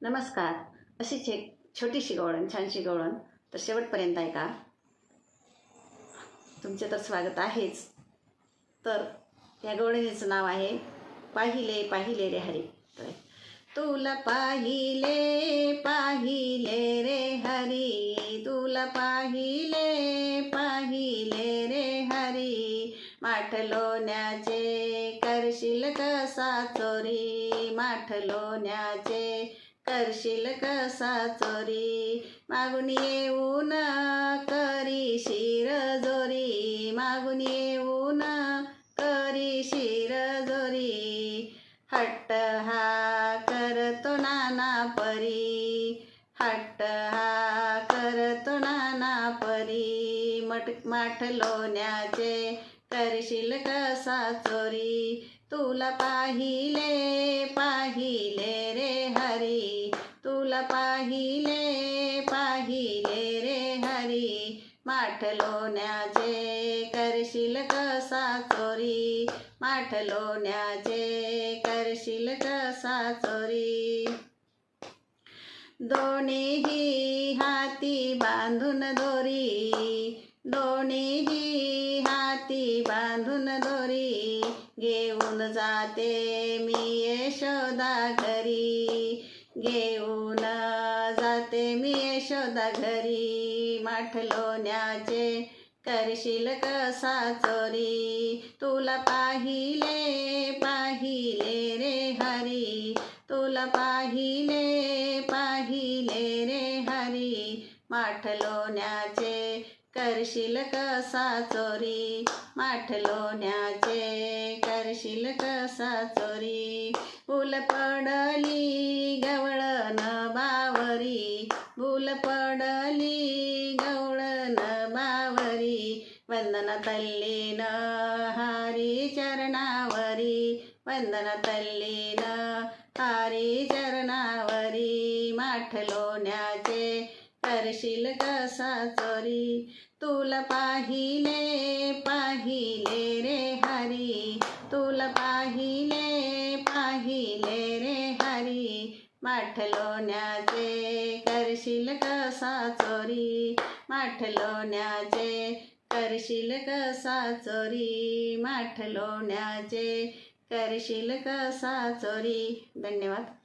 नमस्कार. अशीच एक छोटीशी गवळण, छानशी गवळण, तर शेवटपर्यंत ऐका. तुमचे तर स्वागत आहेच. तर या गवळणीचं नाव आहे पाहिले पाहिले रे हरी. तर तुला पाहिले पाहिले रे हरी, तुला पाहिले पाहिले रे हरी, माठ लोण्याचे करशील कसा चोरी, माठ लोण्याचे करशील कसा चोरी, मागून येऊन करी शिर जोरी, मागून येऊन करी शिर जोरी, हट्ट हा करतो नाना परी, हट्ट हा करतो नाना परी, माठ लोण्याचे करशील कसा चोरी, तुला पाहिले पाहिले रे हरी, तुला पाहिले पाहिले रे हरी, माठ लोण्याचे करशील कसा चोरी, माठ लोण्याचे करशील कसा चोरी, दोन्हीही हाती बांधून दोरी, दोन्हीही हाती बांधून दोरी, घेऊन जाते मी यशोदा घरी, घेऊन जाते मी यशोदा घरी, माठ लोण्याचे करशील कसा चोरी, तुला पाहिले पाहिले रे हरी, तुला पाहिले पाहिले रे हरी, माठ लोण्याचे करशील कसा चोरी, माठ लोण्याचे करशील कसा चोरी, फुल पडली गवळण बावरी, फुल पडली गवळण बावरी, वंदन तल्लीन हरी चरणावरी, वंदन तल्लीन हरी चरणावरी, माठ लोण्याचे करशील कसा चोरी, तुला पाहिले पाहिले रे हरी, तुला पाहिले पाहिले रे हरी, माठ लोण्याचे करशील कसा चोरी, माठ लोण्याचे करशील कसा चोरी, माठ लोण्याचे करशील कसा चोरी. धन्यवाद.